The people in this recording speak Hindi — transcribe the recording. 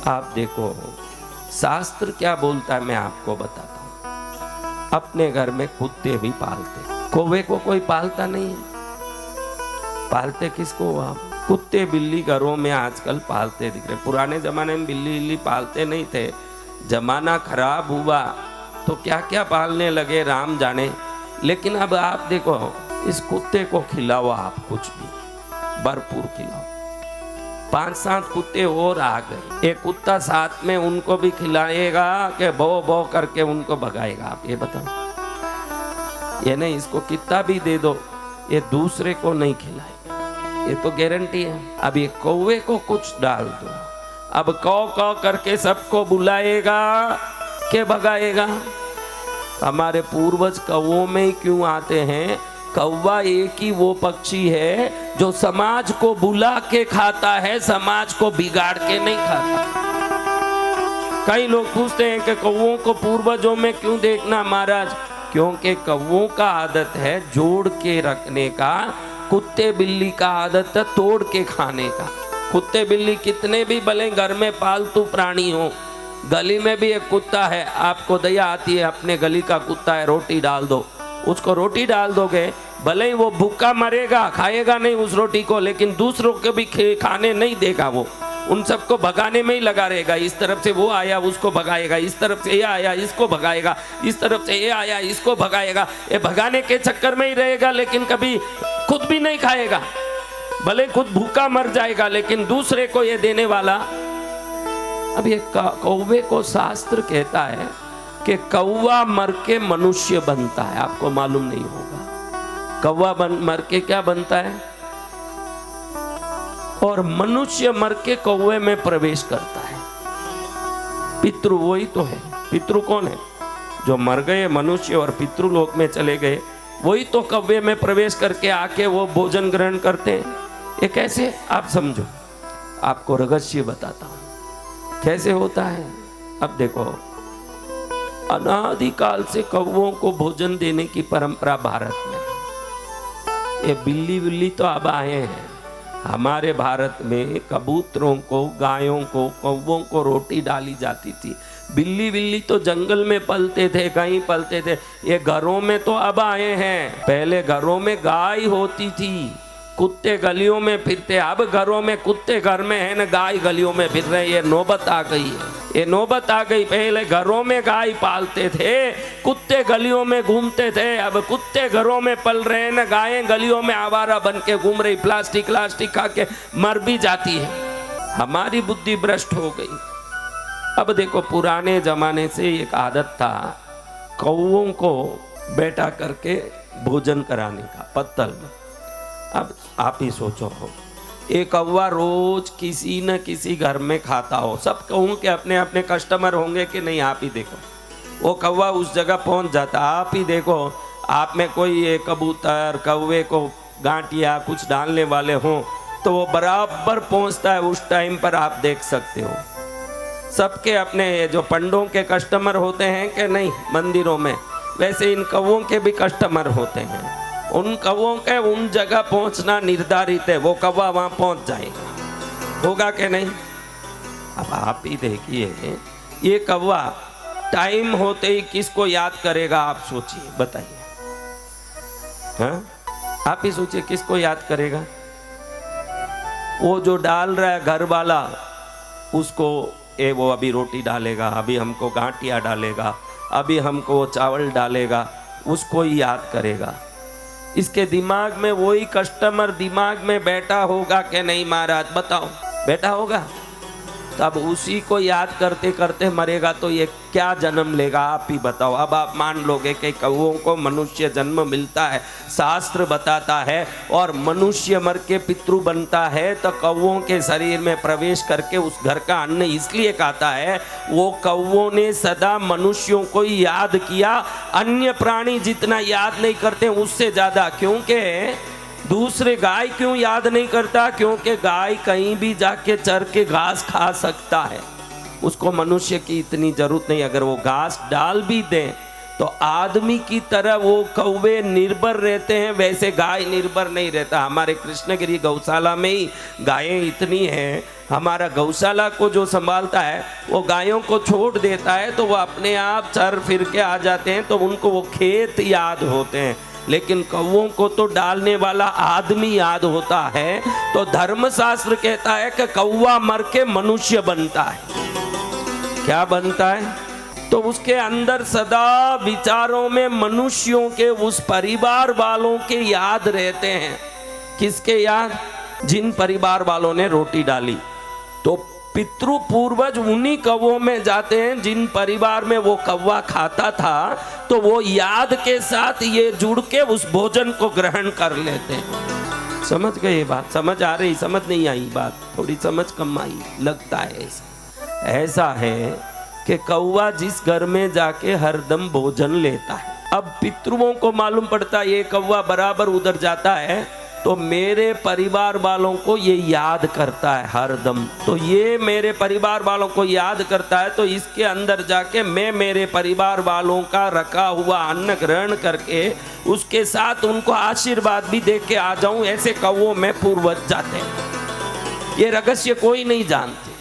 आप देखो शास्त्र क्या बोलता है, मैं आपको बताता हूँ। अपने घर में कुत्ते भी पालते, कौवे को कोई पालता नहीं है। पालते किसको आप? कुत्ते बिल्ली घरों में आजकल पालते दिख रहे। पुराने जमाने में बिल्ली बिल्ली पालते नहीं थे। जमाना खराब हुआ तो क्या क्या पालने लगे राम जाने। लेकिन अब आप देखो, इस कुत्ते को खिलाओ आप, कुछ भी भरपूर खिलाओ। 5-7 कुत्ते और आ गए, एक कुत्ता साथ में उनको भी खिलाएगा कि भौ भौ करके उनको भगाएगा? आप ये बताओ। ये नहीं, इसको कितना भी दे दो, ये दूसरे को नहीं खिलाएगा, ये तो गारंटी है। अब ये कौवे को कुछ डाल दो, अब कौ कौ करके सबको बुलाएगा के भगाएगा? हमारे पूर्वज कौवों में क्यों आते हैं? कौवा एक ही वो पक्षी है जो समाज को बुला के खाता है, समाज को बिगाड़ के नहीं खाता। कई लोग पूछते हैं कि कौवों को पूर्वजों में क्यों देखना महाराज? क्योंकि कौवों का आदत है जोड़ के रखने का, कुत्ते बिल्ली का आदत है तोड़ के खाने का। कुत्ते बिल्ली कितने भी भले घर में पालतू प्राणी हो, गली में भी एक कुत्ता है, आपको दया आती है, अपने गली का कुत्ता है, रोटी डाल दो, उसको रोटी डाल दोगे, भले ही वो भूखा मरेगा, खाएगा नहीं उस रोटी को, लेकिन दूसरों को भी खाने नहीं देगा। वो उन सबको भगाने में ही लगा रहेगा। इस तरफ से वो आया उसको भगाएगा, इस तरफ से ये आया इसको भगाएगा, इस तरफ से ये आया इसको भगाएगा। ये भगाने के चक्कर में ही रहेगा, लेकिन कभी खुद भी नहीं खाएगा। भले खुद भूखा मर जाएगा, लेकिन दूसरे को ये देने वाला। अब ये कौवे को शास्त्र कहता है कि कौवा मर के मनुष्य बनता है। आपको मालूम नहीं होगा, कौवा मर के क्या बनता है? और मनुष्य मर के कौवे में प्रवेश करता है। पितृ वही तो है। पितृ कौन है? जो मर गए मनुष्य और पितृलोक में चले गए, वही तो कौवे में प्रवेश करके आके वो भोजन ग्रहण करते हैं। ये कैसे? आप समझो, आपको रहस्य बताता हूं कैसे होता है। अब देखो, अनादिकाल से कौवों को भोजन देने की परंपरा भारत में। ये बिल्ली बिल्ली तो अब आए हैं। हमारे भारत में कबूतरों को, गायों को, कौवों को रोटी डाली जाती थी। बिल्ली बिल्ली तो जंगल में पलते थे, कहीं पलते थे। ये घरों में तो अब आए हैं। पहले घरों में गाय होती थी, कुत्ते गलियों में फिरते। अब घरों में कुत्ते घर में है न, गाय गलियों में फिर रहे। ये नौबत आ गई है, ये नौबत आ गई। पहले घरों में गाय पालते थे, कुत्ते गलियों में घूमते थे। अब कुत्ते घरों में पल रहे हैं न, गायें गलियों में आवारा बन के घूम रही, प्लास्टिक खा के मर भी जाती है। हमारी बुद्धि भ्रष्ट हो गई। अब देखो, पुराने जमाने से एक आदत था कौवों को बैठा करके भोजन कराने का पत्तल में। अब आप ही सोचो, हो एक कौवा रोज किसी न किसी घर में खाता हो। सब कौवों के अपने अपने कस्टमर होंगे कि नहीं? आप ही देखो, वो कौवा उस जगह पहुंच जाता। आप ही देखो, आप में कोई कबूतर कौवे को गांठिया कुछ डालने वाले हों तो वो बराबर पहुंचता है उस टाइम पर। आप देख सकते हो, सबके अपने जो पंडों के कस्टमर होते हैं कि नहीं मंदिरों में, वैसे इन कौवों के भी कस्टमर होते हैं। उन कौवों के उन जगह पहुंचना निर्धारित है, वो कौवा वहां पहुंच जाएगा। होगा कि नहीं? अब आप ही देखिए, ये कौवा टाइम होते ही किसको याद करेगा? आप सोचिए, बताइए। हाँ, आप ही सोचिए, किसको याद करेगा? वो जो डाल रहा है घर वाला, उसको वो अभी रोटी डालेगा, अभी हमको गांठिया डालेगा, अभी हमको चावल डालेगा, उसको ही याद करेगा। इसके दिमाग में वही कस्टमर दिमाग में बैठा होगा कि नहीं महाराज? बताओ, बैठा होगा। तब उसी को याद करते करते मरेगा तो ये क्या जन्म लेगा? आप ही बताओ। अब आप मान लोगे कि कौवों को मनुष्य जन्म मिलता है, शास्त्र बताता है, और मनुष्य मर के पितृ बनता है, तो कौवों के शरीर में प्रवेश करके उस घर का अन्न इसलिए खाता है। वो कौवों ने सदा मनुष्यों को याद किया, अन्य प्राणी जितना याद नहीं करते उससे ज़्यादा। क्योंकि दूसरे गाय क्यों याद नहीं करता? क्योंकि गाय कहीं भी जाके चर के घास खा सकता है, उसको मनुष्य की इतनी जरूरत नहीं। अगर वो घास डाल भी दें तो आदमी की तरह वो कौवे निर्भर रहते हैं, वैसे गाय निर्भर नहीं रहता। हमारे कृष्णगिरी गौशाला में ही गायें इतनी हैं, हमारा गौशाला को जो संभालता है वो गायों को छोड़ देता है तो वो अपने आप चर फिर के आ जाते हैं, तो उनको वो खेत याद होते हैं। लेकिन कौवों को तो डालने वाला आदमी याद होता है। तो धर्मशास्त्र कहता है कि कौवा मर के मनुष्य बनता है। क्या बनता है? तो उसके अंदर सदा विचारों में मनुष्यों के उस परिवार वालों के याद रहते हैं। किसके याद? जिन परिवार वालों ने रोटी डाली। तो पितृ पूर्वज उन्हीं कौवों में जाते हैं जिन परिवार में वो कौवा खाता था, तो वो याद के साथ ये जुड़ के उस भोजन को ग्रहण कर लेते हैं। समझ गए ये बात? समझ आ रही? समझ नहीं आई बात? थोड़ी समझ कम आई लगता है। ऐसा है कि कौवा जिस घर में जाके हरदम भोजन लेता है, अब पितृओं को मालूम पड़ता है ये कौवा बराबर उधर जाता है, तो मेरे परिवार वालों को ये याद करता है हरदम। तो ये मेरे परिवार वालों को याद करता है, तो इसके अंदर जाके मैं मेरे परिवार वालों का रखा हुआ अन्न ग्रहण करके उसके साथ उनको आशीर्वाद भी दे के आ जाऊं। ऐसे कौवों में पूर्वज जाते हैं। ये रहस्य कोई नहीं जानते।